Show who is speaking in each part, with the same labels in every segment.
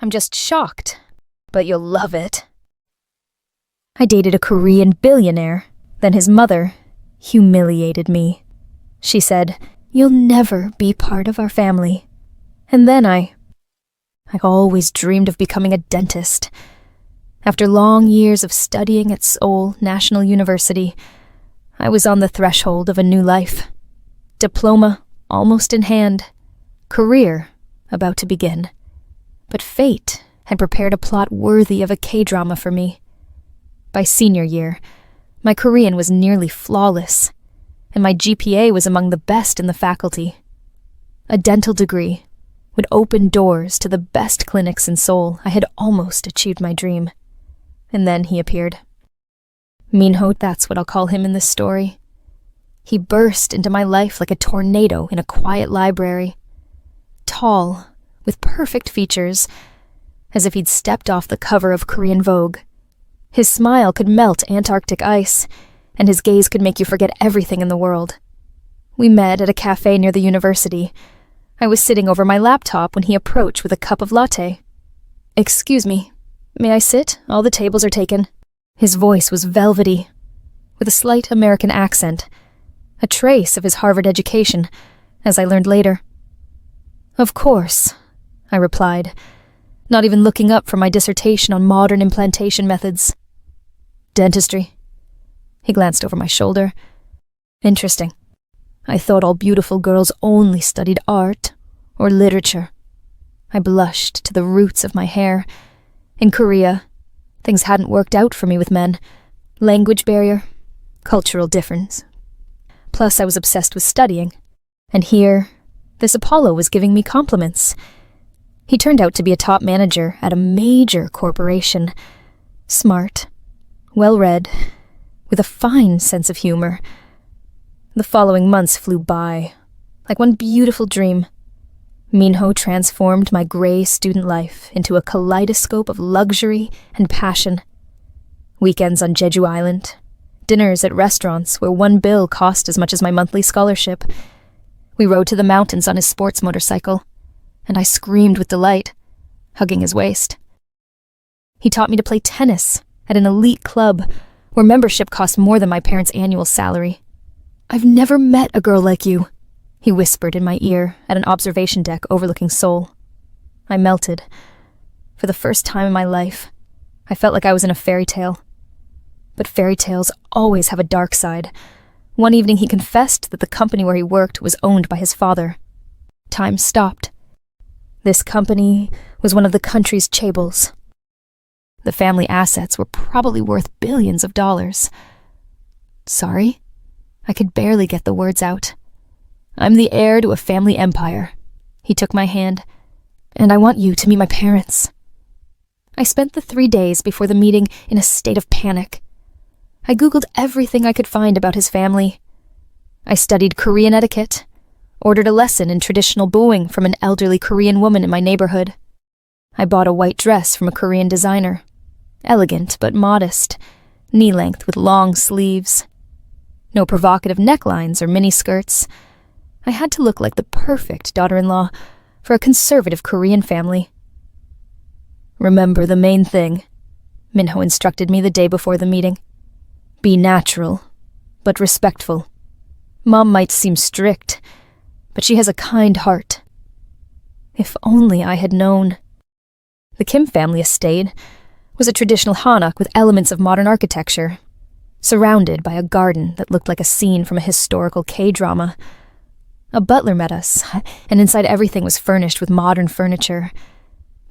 Speaker 1: I'm just shocked, but you'll love it. I dated a Korean billionaire, then his mother humiliated me. She said, "You'll never be part of our family." And then I always dreamed of becoming a dentist. After long years of studying at Seoul National University, I was on the threshold of a new life. Diploma almost in hand, career about to begin. But fate had prepared a plot worthy of a K-drama for me. By senior year, my Korean was nearly flawless, and my GPA was among the best in the faculty. A dental degree would open doors to the best clinics in Seoul. I had almost achieved my dream. And then he appeared. Minho, that's what I'll call him in this story. He burst into my life like a tornado in a quiet library. Tall, with perfect features, as if he'd stepped off the cover of Korean Vogue. His smile could melt Antarctic ice, and his gaze could make you forget everything in the world. We met at a cafe near the university. I was sitting over my laptop when he approached with a cup of latte. "Excuse me, may I sit? All the tables are taken." His voice was velvety, with a slight American accent, a trace of his Harvard education, as I learned later. "Of course," I replied, not even looking up from my dissertation on modern implantation methods. "Dentistry." He glanced over my shoulder. "Interesting. I thought all beautiful girls only studied art or literature." I blushed to the roots of my hair. In Korea, things hadn't worked out for me with men. Language barrier, cultural difference. Plus, I was obsessed with studying. And here, this Apollo was giving me compliments. He turned out to be a top manager at a major corporation. Smart, well-read, with a fine sense of humor. The following months flew by, like one beautiful dream. Minho transformed my gray student life into a kaleidoscope of luxury and passion. Weekends on Jeju Island, dinners at restaurants where one bill cost as much as my monthly scholarship. We rode to the mountains on his sports motorcycle, and I screamed with delight, hugging his waist. He taught me to play tennis at an elite club where membership cost more than my parents' annual salary. "I've never met a girl like you," he whispered in my ear at an observation deck overlooking Seoul. I melted. For the first time in my life, I felt like I was in a fairy tale. But fairy tales always have a dark side. One evening he confessed that the company where he worked was owned by his father. Time stopped. This company was one of the country's chaebols. The family assets were probably worth billions of dollars. "Sorry?" I could barely get the words out. "I'm the heir to a family empire." He took my hand. "And I want you to meet my parents." I spent the 3 days before the meeting in a state of panic. I Googled everything I could find about his family. I studied Korean etiquette, ordered a lesson in traditional bowing from an elderly Korean woman in my neighborhood. I bought a white dress from a Korean designer. Elegant but modest, knee-length with long sleeves. No provocative necklines or miniskirts. I had to look like the perfect daughter-in-law for a conservative Korean family. "Remember the main thing," Minho instructed me the day before the meeting. "Be natural, but respectful. Mom might seem strict, but she has a kind heart." If only I had known. The Kim family estate was a traditional hanok with elements of modern architecture, surrounded by a garden that looked like a scene from a historical K-drama. A butler met us, and inside everything was furnished with modern furniture.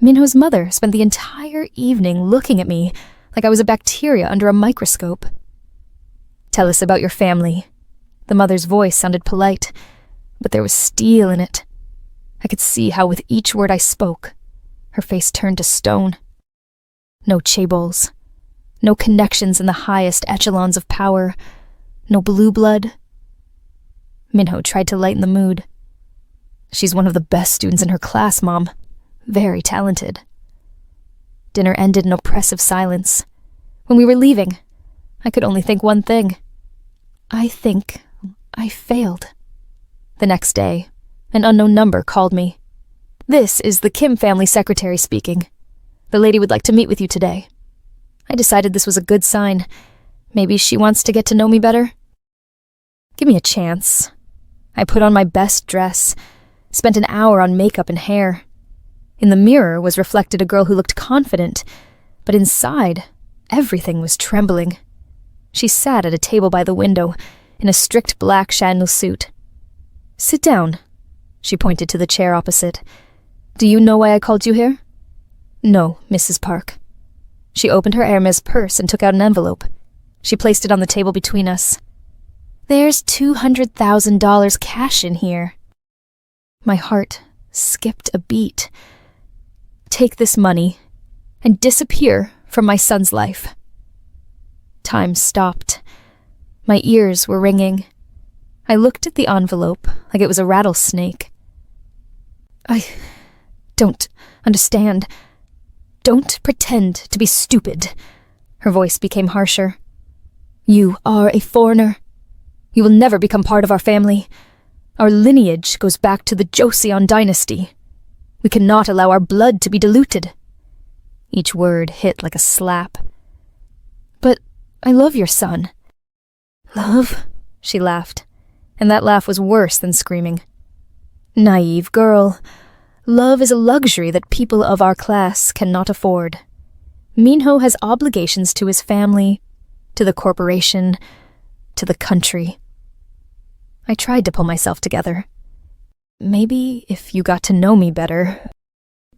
Speaker 1: Minho's mother spent the entire evening looking at me like I was a bacteria under a microscope. "Tell us about your family." The mother's voice sounded polite, but there was steel in it. I could see how with each word I spoke, her face turned to stone. No chaebols, no connections in the highest echelons of power, no blue blood. Minho tried to lighten the mood. "She's one of the best students in her class, Mom. Very talented." Dinner ended in oppressive silence. When we were leaving, I could only think one thing. I think I failed. The next day, an unknown number called me. "This is the Kim family secretary speaking. The lady would like to meet with you today. I decided this was a good sign. Maybe she wants to get to know me better. Give me a chance. I put on my best dress, spent an hour on makeup and hair. In the mirror was reflected a girl who looked confident, but inside, everything was trembling. She sat at a table by the window, in a strict black chenille suit. Sit down. She pointed to the chair opposite. Do you know why I called you here? No, Mrs. Park. She opened her Hermes purse and took out an envelope. She placed it on the table between us. There's $200,000 cash in here. My heart skipped a beat. Take this money and disappear from my son's life. Time stopped. My ears were ringing. I looked at the envelope like it was a rattlesnake. I don't understand. Don't pretend to be stupid. Her voice became harsher. You are a foreigner. You will never become part of our family. Our lineage goes back to the Joseon dynasty. We cannot allow our blood to be diluted. Each word hit like a slap. But I love your son. Love? She laughed, and that laugh was worse than screaming. Naive girl. Love is a luxury that people of our class cannot afford. Minho has obligations to his family, to the corporation, to the country. I tried to pull myself together. Maybe if you got to know me better.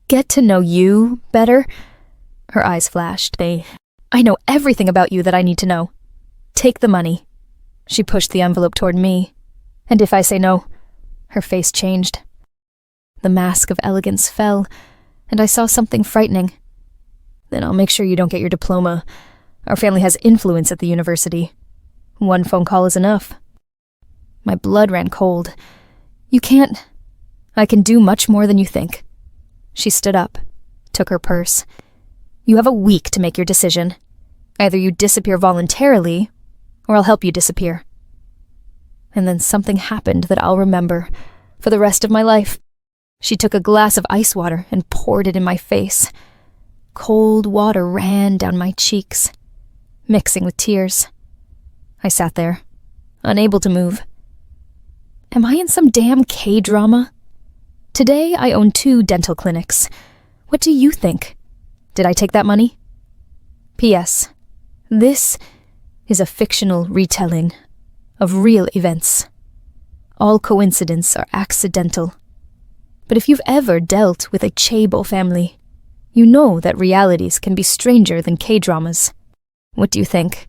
Speaker 1: Get to know you better? Her eyes flashed. I know everything about you that I need to know. Take the money. She pushed the envelope toward me. And if I say no? Her face changed. The mask of elegance fell, and I saw something frightening. Then I'll make sure you don't get your diploma. Our family has influence at the university. One phone call is enough. My blood ran cold. You can't. I can do much more than you think. She stood up, took her purse. You have a week to make your decision. Either you disappear voluntarily, or I'll help you disappear. And then something happened that I'll remember for the rest of my life. She took a glass of ice water and poured it in my face. Cold water ran down my cheeks, mixing with tears. I sat there, unable to move. Am I in some damn K-drama? Today I own 2 dental clinics. What do you think? Did I take that money? P.S. This is a fictional retelling of real events. All coincidence are accidental. But if you've ever dealt with a chaebol family, you know that realities can be stranger than K-dramas. What do you think?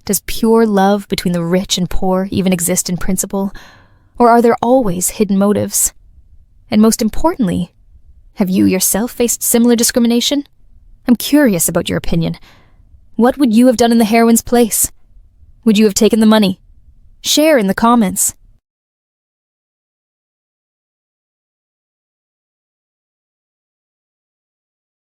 Speaker 1: Does pure love between the rich and poor even exist in principle? Or are there always hidden motives? And most importantly, have you yourself faced similar discrimination? I'm curious about your opinion. What would you have done in the heroine's place? Would you have taken the money? Share in the comments.